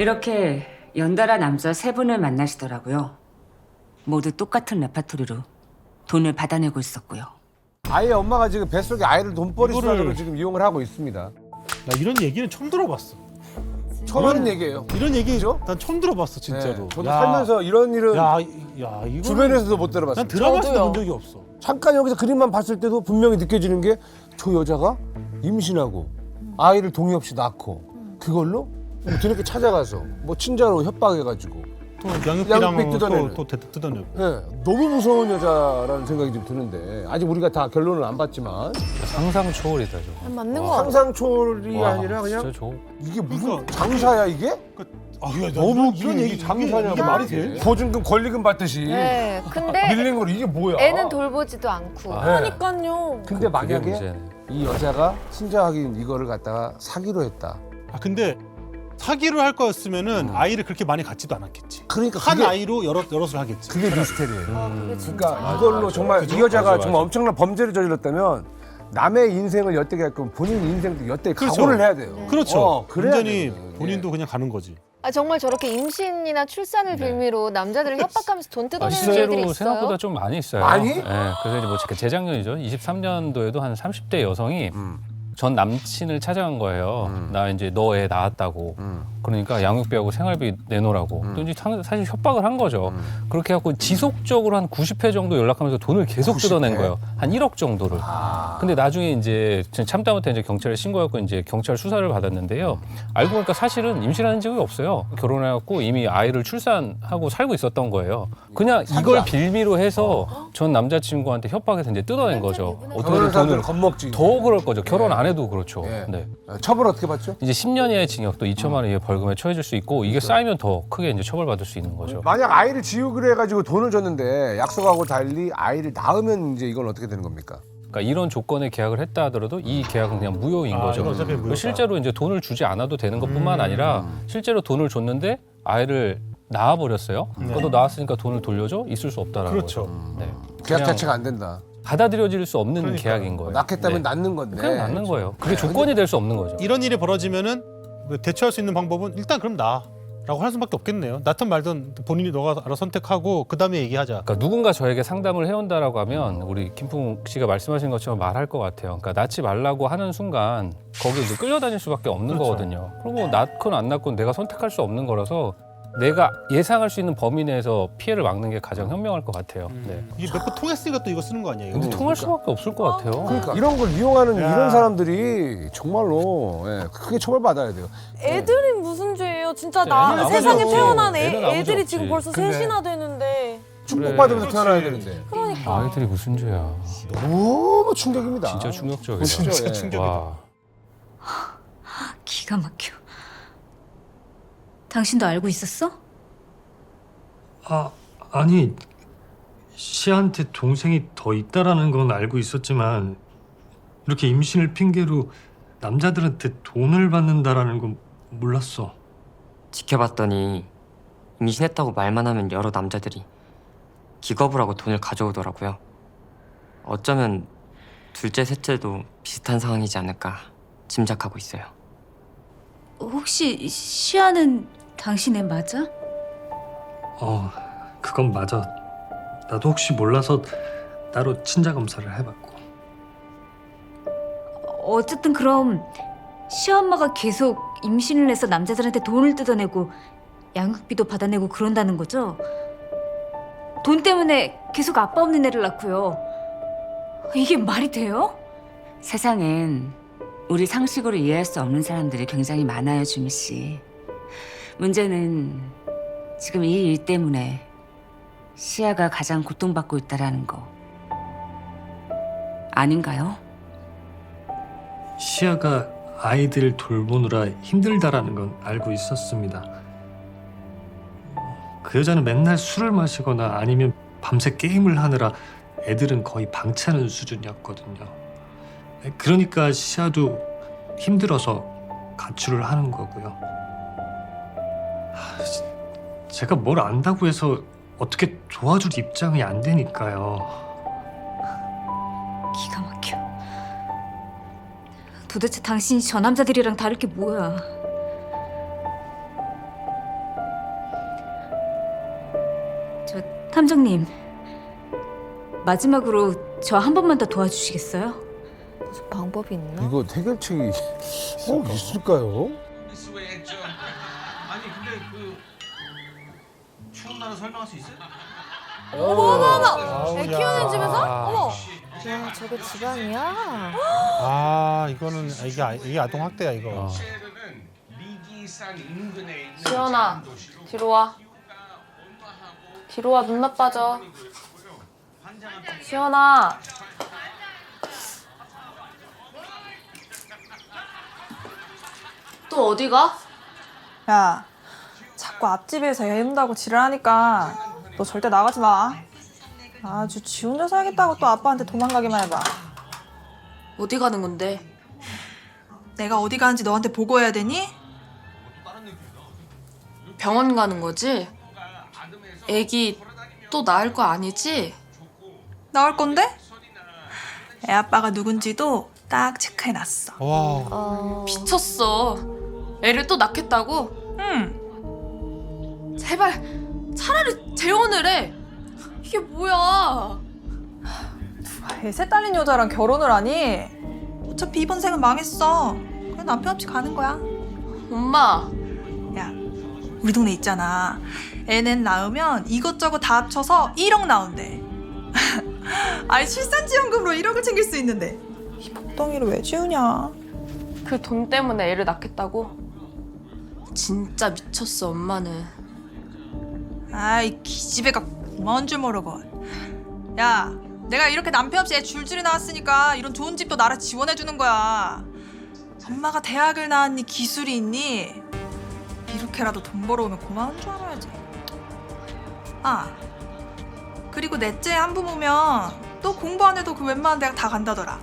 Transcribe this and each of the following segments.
이렇게 연달아 남자 세 분을 만나시더라고요. 모두 똑같은 레파토리로 돈을 받아내고 있었고요. 아예 엄마가 지금 뱃속에 아이를 돈벌이 이거를- 수단으로 지금 이용을 하고 있습니다. 나 이런 얘기는 처음 들어봤어. 처음 하는 얘기예요. 이런 얘기죠? 난 처음 들어봤어 진짜로. 네, 저도 살면서 이런 일은 야 이거 주변에서도 못 들어봤어요. 난 드라마에서 저도요. 본 적이 없어. 잠깐 여기서 그림만 봤을 때도 분명히 느껴지는 게 저 여자가 임신하고 아이를 동의 없이 낳고 그걸로 뒤늦게 찾아가서 뭐 친자로 협박해가지고 또 양육비 양육비랑 뜯어내는. 또 뜯어내고. 네, 너무 무서운 여자라는 생각이 좀 드는데 아직 우리가 다 결론을 안 봤지만 상상 초월이다 저거. 맞는 거 같아. 상상 초월이 와, 아니라 그냥 진짜 저 이게 무슨 그러니까- 장사야 이게? 아, 야, 너무 이런 얘기 장사냐 이게 말이 돼? 보증금 권리금 받듯이 네, 근데 밀린 걸 이게 뭐야? 애는 돌보지도 않고. 아. 그러니까요. 근데 그게 만약에 문제네. 이 여자가 친자하긴 이거를 갖다가 사기로 했다. 아 근데 사기를 할 거였으면은 아이를 그렇게 많이 갖지도 않았겠지. 그러니까 한 그게 아이로 여럿을 하겠지. 그게 미스테리예요. 그게 진짜. 그러니까 이걸로 정말 이 여자가 맞아, 정말 맞아. 엄청난 범죄를 저질렀다면 남의 인생을 엿되게 할건 본인 인생도 엿되게 그렇죠. 각오를 해야 돼요. 그렇죠. 그래야 완전히 되거든. 본인도 그냥 가는 거지. 아, 정말 저렇게 임신이나 출산을 빌미로 남자들을 협박하면서 돈 뜯어내는 애들이 실제로 있어요? 생각보다 좀 많이 있어요. 많이? 네, 그래서 이제 뭐 재작년이죠. 23년도에도 한 30대 여성이 전 남친을 찾아간 거예요. 나 이제 너 애 낳았다고. 그러니까 양육비하고 생활비 내놓으라고. 또 이제 사실 협박을 한 거죠. 그렇게 해갖고 지속적으로 한 90회 정도 연락하면서 돈을 계속 90회? 뜯어낸 거예요. 한 1억 정도를. 근데 나중에 이제 참다 못해 이제 경찰에 신고하고 이제 경찰 수사를 받았는데요. 알고 보니까 사실은 임신하는 적이 없어요. 결혼해갖고 이미 아이를 출산하고 살고 있었던 거예요. 그냥 이걸 빌미로 해서 전 남자친구한테 협박해서 이제 뜯어낸 거죠. 그런 어떻게든 사람들 돈을 겁먹지. 더 그럴 거죠. 결혼 안 해도 그렇죠. 예. 네. 처벌 어떻게 받죠? 이제 10년 이하의 징역 또 2천만 원 이하의 벌금에 처해질 수 있고 이게 쌓이면 더 크게 이제 처벌받을 수 있는 거죠. 만약 아이를 지우기로 해가지고 돈을 줬는데 약속하고 달리 아이를 낳으면 이제 이건 어떻게 되는 겁니까? 그러니까 이런 조건의 계약을 했다 하더라도 이 계약은 그냥 무효인 거죠. 이건 어차피 무효다. 실제로 이제 돈을 주지 않아도 되는 것뿐만 아니라 실제로 돈을 줬는데 아이를 낳아버렸어요. 너도 낳았으니까 돈을 돌려줘? 있을 수 없다라는 그렇죠. 거죠. 네. 계약 그냥 자체가 안 된다. 받아들여질 수 없는 그러니까요. 계약인 거예요. 낳겠다면 네. 낳는 건데. 그냥 낳는 거예요. 그게 조건이 될 수 없는 거죠. 이런 일이 벌어지면은 대처할 수 있는 방법은 일단 그럼 나라고 할 수밖에 없겠네요. 낳든 말든 본인이 너가 알아 선택하고 그 다음에 얘기하자. 그러니까 누군가 저에게 상담을 해온다라고 하면 우리 김풍 씨가 말씀하신 것처럼 말할 것 같아요. 그러니까 낳지 말라고 하는 순간 거기에 이제 끌려다닐 수밖에 없는 그렇죠. 거거든요. 그리고 낳건 안 낳건 내가 선택할 수 없는 거라서 내가 예상할 수 있는 범위 내에서 피해를 막는 게 가장 현명할 것 같아요. 네. 이게 몇 번 통했으니까 또 이거 쓰는 거 아니에요? 근데 통할 수밖에 없을 것 같아요. 그러니까 이런 걸 이용하는 야. 이런 사람들이 정말로 크게 처벌받아야 돼요. 애들이 무슨 죄예요? 진짜 애는 나 아무도 세상에 없지. 태어난 애는 아무도 애들이 없지. 지금 벌써 근데- 셋이나 되는데 축복받으면서 그래. 태어나야 그렇지. 되는데 그러니까 아이들이 무슨 죄야. 너무 충격입니다. 진짜 충격적이에요. 진짜 진짜 예. 충격이다. 와. 기가 막혀. 당신도 알고 있었어? 아니 씨한테 동생이 더 있다라는 건 알고 있었지만 이렇게 임신을 핑계로 남자들한테 돈을 받는다라는 건 몰랐어. 지켜봤더니 임신했다고 말만 하면 여러 남자들이 기겁을 하고 돈을 가져오더라고요. 어쩌면 둘째, 셋째도 비슷한 상황이지 않을까 짐작하고 있어요. 혹시 시아는 당신 애 맞아? 그건 맞아. 나도 혹시 몰라서 따로 친자 검사를 해봤고. 어쨌든 그럼 시엄마가 계속 임신을 해서 남자들한테 돈을 뜯어내고 양육비도 받아내고 그런다는 거죠? 돈 때문에 계속 아빠 없는 애를 낳고요. 이게 말이 돼요? 세상엔 우리 상식으로 이해할 수 없는 사람들이 굉장히 많아요, 주미 씨. 문제는 지금 이 일 때문에 시아가 가장 고통받고 있다라는 거 아닌가요? 시아가 아이들 돌보느라 힘들다라는 건 알고 있었습니다. 그 여자는 맨날 술을 마시거나 아니면 밤새 게임을 하느라 애들은 거의 방치하는 수준이었거든요. 그러니까 시아도 힘들어서 가출을 하는 거고요. 제가 뭘 안다고 해서 어떻게 도와줄 입장이 안 되니까요. 기가 막혀. 도대체 당신이 저 남자들이랑 다를 게 뭐야? 탐정님, 마지막으로 저 한 번만 더 도와주시겠어요? 무슨 방법이 있나? 이거 해결책이 있을까요? 아니 근데 그 추운 날은 설명할 수 있어요? 애 키우는 집에서? 어머. 야, 저게 집안이야? 아 이거는 이게 아동 학대야 이거. 지연아, 뒤로 와. 뒤로 와, 눈 나빠져. 지연아. 또 어디 가? 야, 자꾸 앞집에서 애 운다고 지랄하니까 너 절대 나가지 마. 아주 지 혼자 살겠다고 또 아빠한테 도망가기만 해봐. 어디 가는 건데? 내가 어디 가는지 너한테 보고해야 되니? 병원 가는 거지? 애기 또 낳을 거 아니지? 나올 건데? 애 아빠가 누군지도 딱 체크해놨어. 와. 미쳤어. 애를 또 낳겠다고? 응. 제발 차라리 재혼을 해. 이게 뭐야? 애 셋 딸린 여자랑 결혼을 하니? 어차피 이번 생은 망했어. 그냥 남편 없이 가는 거야. 엄마. 야, 우리 동네 있잖아. 애는 낳으면 이것저것 다 합쳐서 1억 나온대. 아니 출산지원금으로 1억을 챙길 수 있는데 이 복덩이를 왜 지우냐? 그 돈 때문에 애를 낳겠다고? 진짜 미쳤어, 엄마는. 아이 기집애가 고마운 줄 모르고. 야, 내가 이렇게 남편 없이 애 줄줄이 낳았으니까 이런 좋은 집도 나라 지원해주는 거야. 엄마가 대학을 나왔니 기술이 있니? 이렇게라도 돈 벌어오면 고마운 줄 알아야지. 아, 그리고 넷째 한부모면 또 공부 안 해도 그 웬만한 대학 다 간다더라.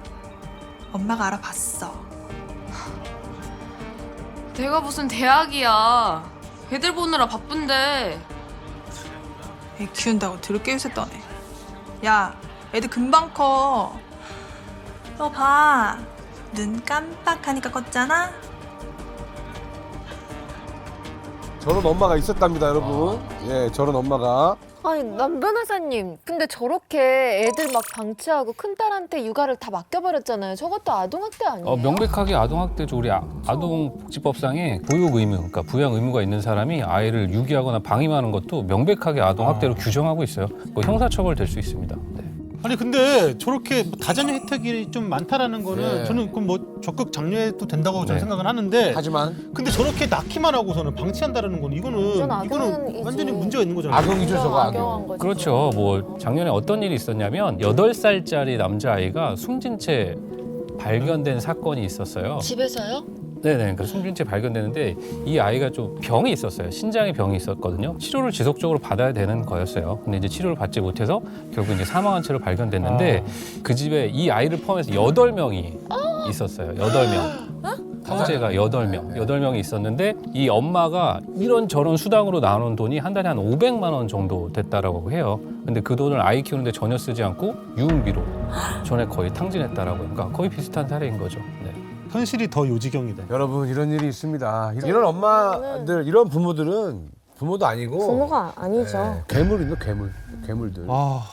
엄마가 알아봤어. 내가 무슨 대학이야. 애들 보느라 바쁜데. 애 키운다고 드럽게 요새 떠네. 야, 애들 금방 커. 너 봐. 눈 깜빡하니까 컸잖아? 저런 엄마가 있었답니다, 여러분. 예, 저런 엄마가. 아니, 남 변호사님. 근데 저렇게 애들 막 방치하고 큰딸한테 육아를 다 맡겨버렸잖아요. 저것도 아동학대 아니에요? 명백하게 아동학대죠. 우리 아동복지법상에 보육 의무, 그러니까 부양 의무가 있는 사람이 아이를 유기하거나 방임하는 것도 명백하게 아동학대로 규정하고 있어요. 뭐 형사처벌 될 수 있습니다. 네. 아니 근데 저렇게 다자녀 혜택이 좀 많다라는 거는 네. 저는 그럼 뭐 적극 장려해도 된다고 저는 네. 생각은 하는데 하지만 근데 저렇게 낳기만 하고서는 방치한다라는 건 이거는 이건 악용이지. 완전히 문제가 있는 거잖아요. 악용이죠, 저거 악용한 악용. 거지. 그렇죠. 뭐 작년에 어떤 일이 있었냐면 8살짜리 남자아이가 숨진 채 발견된 사건이 있었어요. 집에서요? 네네. 그러니까 숨진 채 발견되는데 이 아이가 좀 병이 있었어요. 신장에 병이 있었거든요. 치료를 지속적으로 받아야 되는 거였어요. 근데 이제 치료를 받지 못해서 결국 이제 사망한 채로 발견됐는데 그 집에 이 아이를 포함해서 8명이 있었어요. 8명. 형제가 8명. 8명이 있었는데 이 엄마가 이런저런 수당으로 나눈 돈이 한 달에 한 500만 원 정도 됐다라고 해요. 근데 그 돈을 아이 키우는데 전혀 쓰지 않고 유흥비로 전에 거의 탕진했다라고. 그러니까 거의 비슷한 사례인 거죠. 네. 현실이 더 요지경이다. 여러분, 이런 일이 있습니다. 이런 엄마들, 이런 부모들은 부모도 아니고 부모가 아니죠. 괴물입니다, 괴물. 괴물들. 아